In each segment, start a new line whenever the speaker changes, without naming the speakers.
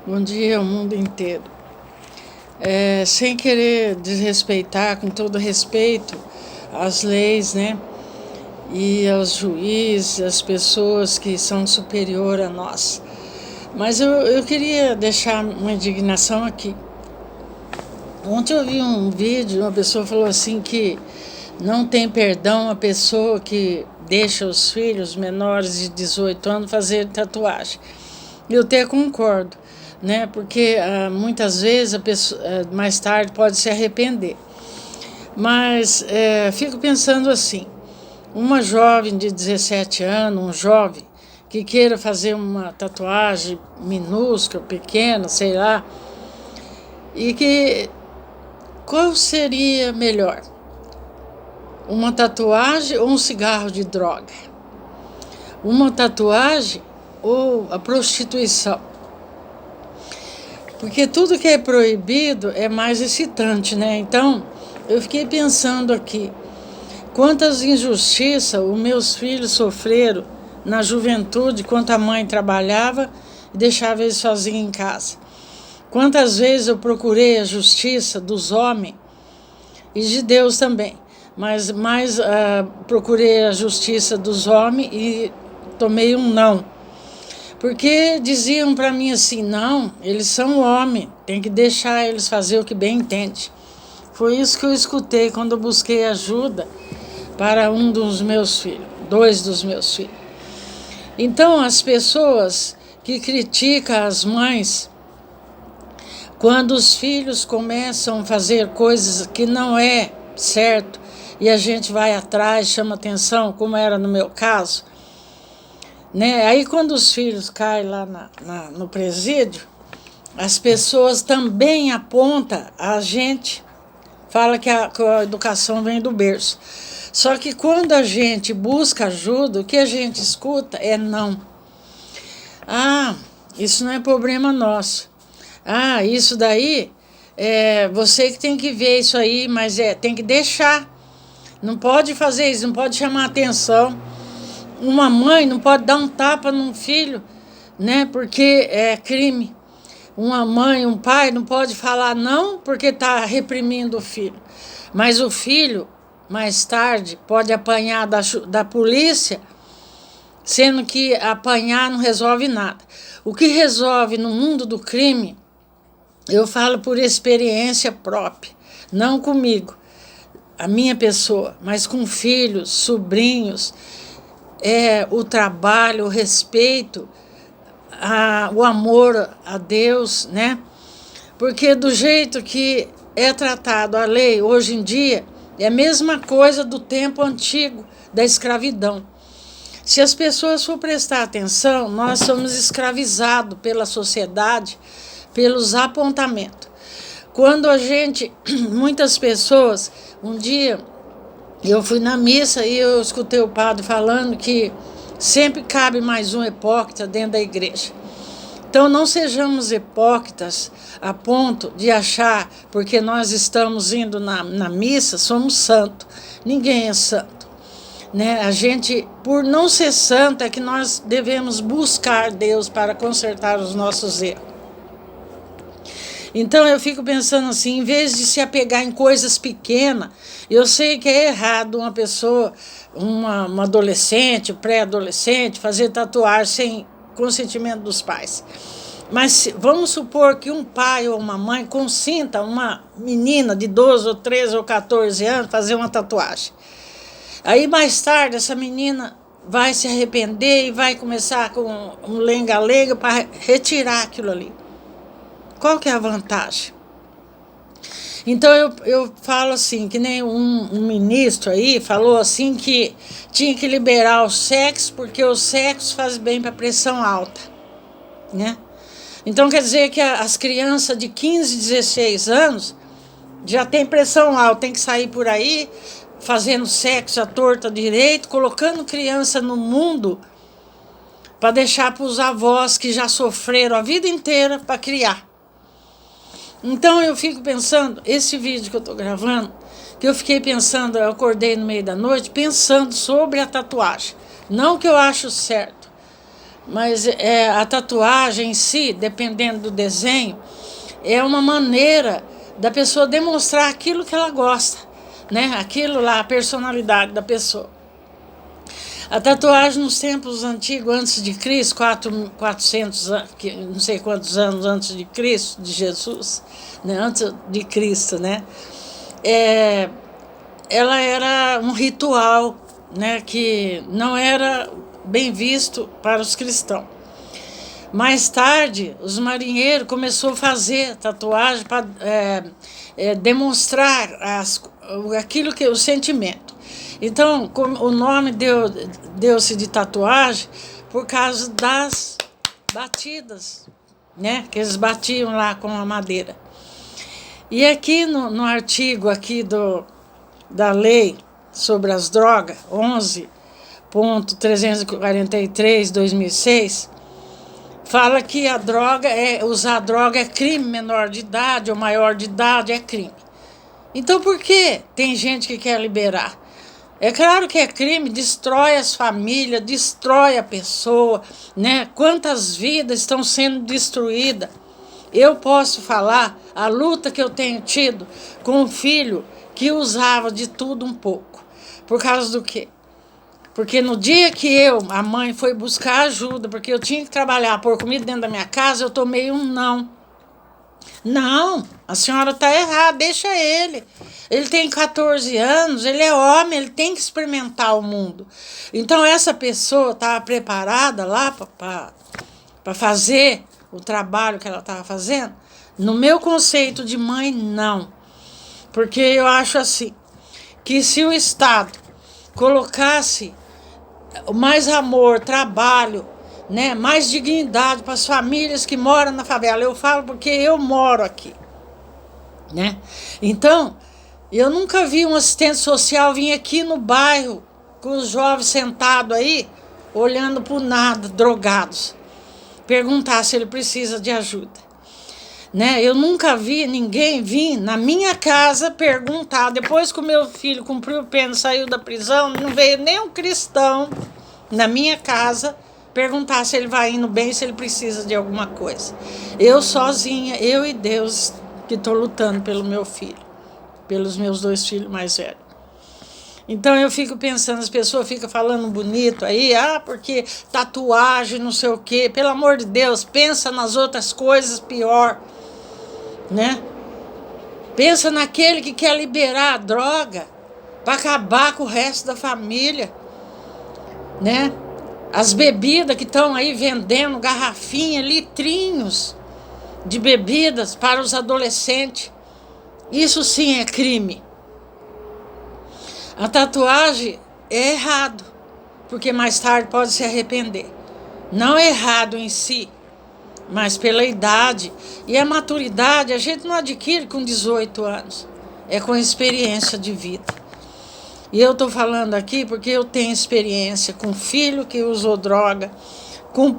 Bom dia ao mundo inteiro. Sem querer desrespeitar, com todo respeito, as leis, né? E aos juízes, as pessoas que são superior a nós. Mas eu queria deixar uma indignação aqui. Ontem eu vi um vídeo, uma pessoa falou assim que não tem perdão a pessoa que deixa os filhos menores de 18 anos fazer tatuagem. Eu até concordo, né? Porque muitas vezes a pessoa mais tarde pode se arrepender. Mas fico pensando assim, uma jovem de 17 anos, um jovem que queira fazer uma tatuagem minúscula, pequena, sei lá, e que qual seria melhor? Uma tatuagem ou um cigarro de droga? Uma tatuagem ou a prostituição? Porque tudo que é proibido é mais excitante, né? Então, eu fiquei pensando aqui, quantas injustiças os meus filhos sofreram na juventude, quando a mãe trabalhava e deixava eles sozinhos em casa. Quantas vezes eu procurei a justiça dos homens e de Deus também, mas mais procurei a justiça dos homens e tomei um não. Porque diziam para mim assim, não, eles são homens, tem que deixar eles fazer o que bem entende. Foi isso que eu escutei quando eu busquei ajuda para um dos meus filhos, 2 dos meus filhos. Então, as pessoas que criticam as mães, quando os filhos começam a fazer coisas que não é certo, e a gente vai atrás, chama atenção, como era no meu caso, né? Aí quando os filhos caem lá no presídio, as pessoas também apontam a gente, fala que a educação vem do berço. Só que quando a gente busca ajuda, o que a gente escuta é não. Ah, isso não é problema nosso. Ah, isso daí, você que tem que ver isso aí, mas tem que deixar. Não pode fazer isso, não pode chamar atenção. Uma mãe não pode dar um tapa num filho, né? Porque é crime. Uma mãe, um pai não pode falar não porque está reprimindo o filho. Mas o filho, mais tarde, pode apanhar da polícia, sendo que apanhar não resolve nada. O que resolve no mundo do crime, eu falo por experiência própria, não comigo, a minha pessoa, mas com filhos, sobrinhos, o trabalho, o respeito, o amor a Deus, né? Porque do jeito que é tratado a lei hoje em dia, é a mesma coisa do tempo antigo da escravidão. Se as pessoas for prestar atenção, nós somos escravizados pela sociedade, pelos apontamentos. Quando muitas pessoas, um dia eu fui na missa e eu escutei o padre falando que sempre cabe mais um hipócrita dentro da igreja. Então não sejamos hipócritas a ponto de achar, porque nós estamos indo na missa, somos santos. Ninguém é santo, né? A gente, por não ser santo, é que nós devemos buscar Deus para consertar os nossos erros. Então eu fico pensando assim, em vez de se apegar em coisas pequenas, eu sei que é errado uma pessoa, uma adolescente, pré-adolescente, fazer tatuagem sem consentimento dos pais. Mas vamos supor que um pai ou uma mãe consinta uma menina de 12 ou 13 ou 14 anos fazer uma tatuagem. Aí mais tarde essa menina vai se arrepender e vai começar com um lenga-lenga para retirar aquilo ali. Qual que é a vantagem? Então eu falo assim, que nem um ministro aí falou assim que tinha que liberar o sexo porque o sexo faz bem para a pressão alta, né? Então quer dizer que as crianças de 15, 16 anos já tem pressão alta, tem que sair por aí fazendo sexo à torta direito, colocando criança no mundo para deixar para os avós que já sofreram a vida inteira para criar. Então eu fico pensando, esse vídeo que eu estou gravando, que eu fiquei pensando, eu acordei no meio da noite pensando sobre a tatuagem. Não que eu acho certo, Mas a tatuagem em si, dependendo do desenho, é uma maneira da pessoa demonstrar aquilo que ela gosta, né? Aquilo lá, a personalidade da pessoa. A tatuagem nos tempos antigos, antes de Cristo, 400, não sei quantos anos antes de Cristo, de Jesus, né? Antes de Cristo, né? Ela era um ritual, né? Que não era bem visto para os cristãos. Mais tarde, os marinheiros começaram a fazer tatuagem para demonstrar aquilo que o sentimento. Então, o nome deu-se de tatuagem por causa das batidas, né? Que eles batiam lá com a madeira. E aqui no artigo aqui da lei sobre as drogas, 11.343/2006, fala que usar droga é crime, menor de idade ou maior de idade é crime. Então por que tem gente que quer liberar? É claro que é crime, destrói as famílias, destrói a pessoa, né? Quantas vidas estão sendo destruídas? Eu posso falar a luta que eu tenho tido com um filho que usava de tudo um pouco. Por causa do quê? Porque no dia que a mãe, foi buscar ajuda, porque eu tinha que trabalhar, pôr comida dentro da minha casa, eu tomei um não. Não, a senhora está errada, deixa ele. Ele tem 14 anos, ele é homem, ele tem que experimentar o mundo. Então essa pessoa estava preparada lá para fazer o trabalho que ela estava fazendo? No meu conceito de mãe, não. Porque eu acho assim, que se o Estado colocasse mais amor, trabalho, né, mais dignidade para as famílias que moram na favela. Eu falo porque eu moro aqui, né? Então, eu nunca vi um assistente social vir aqui no bairro com os jovens sentados aí, olhando para o nada, drogados, perguntar se ele precisa de ajuda. Né? Eu nunca vi ninguém vir na minha casa perguntar, depois que o meu filho cumpriu a pena, saiu da prisão, não veio nem um cristão na minha casa perguntar se ele vai indo bem, se ele precisa de alguma coisa. Eu sozinha, eu e Deus, que estou lutando pelo meu filho, pelos meus 2 filhos mais velhos. Então eu fico pensando, as pessoas ficam falando bonito aí, porque tatuagem, não sei o quê. Pelo amor de Deus, pensa nas outras coisas pior, né? Pensa naquele que quer liberar a droga para acabar com o resto da família, né? As bebidas que estão aí vendendo, garrafinha, litrinhos de bebidas para os adolescentes. Isso sim é crime. A tatuagem é errado, porque mais tarde pode se arrepender. Não é errado em si, mas pela idade. E a maturidade a gente não adquire com 18 anos. É com experiência de vida. E eu estou falando aqui porque eu tenho experiência com filho que usou droga, com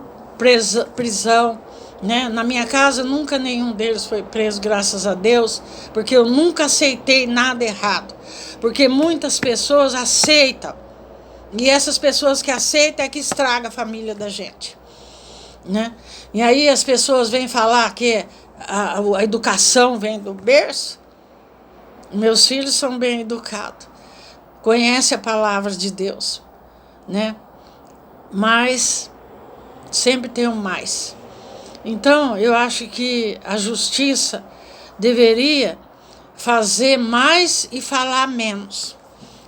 prisão, né? Na minha casa nunca nenhum deles foi preso, graças a Deus, porque eu nunca aceitei nada errado. Porque muitas pessoas aceitam, e essas pessoas que aceitam é que estraga a família da gente, né? E aí as pessoas vêm falar que a educação vem do berço. Meus filhos são bem educados, conhecem a palavra de Deus, né? Mas sempre tem um mais. Então eu acho que a justiça deveria fazer mais e falar menos,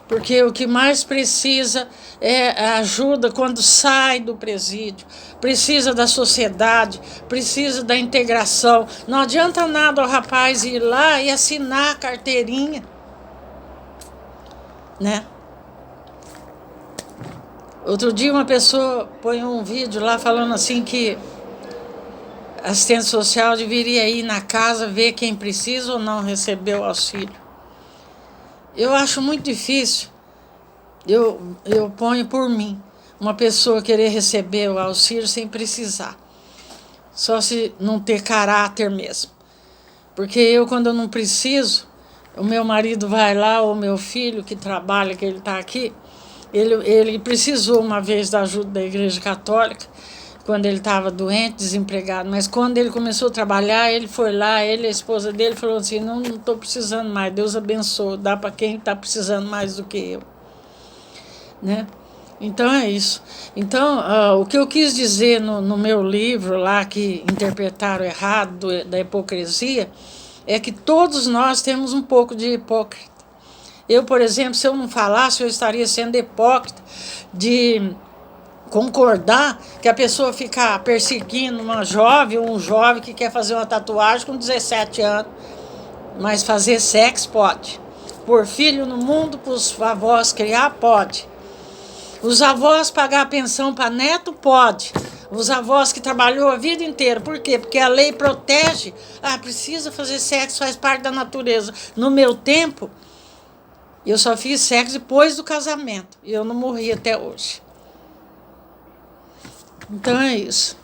porque o que mais precisa é ajuda quando sai do presídio, precisa da sociedade, precisa da integração. Não adianta nada o rapaz ir lá e assinar a carteirinha, né? Outro dia uma pessoa põe um vídeo lá falando assim que assistente social deveria ir na casa ver quem precisa ou não receber o auxílio. Eu acho muito difícil, eu ponho por mim, uma pessoa querer receber o auxílio sem precisar. Só se não ter caráter mesmo. Porque quando eu não preciso, o meu marido vai lá, ou meu filho que trabalha, que ele está aqui, ele precisou uma vez da ajuda da Igreja Católica, quando ele estava doente, desempregado. Mas quando ele começou a trabalhar, ele foi lá, ele e a esposa dele falou assim, não estou precisando mais, Deus abençoe, dá para quem está precisando mais do que eu. Né? Então é isso. Então, o que eu quis dizer no meu livro lá, que interpretaram errado da hipocrisia, é que todos nós temos um pouco de hipócrita. Eu, por exemplo, se eu não falasse, eu estaria sendo hipócrita de concordar que a pessoa fica perseguindo uma jovem ou um jovem que quer fazer uma tatuagem com 17 anos, mas fazer sexo pode. Pôr filho no mundo para os avós criar, pode. Os avós pagar pensão para neto, pode. Os avós que trabalhou a vida inteira. Por quê? Porque a lei protege. Precisa fazer sexo, faz parte da natureza. No meu tempo, eu só fiz sexo depois do casamento. E eu não morri até hoje. Então é isso.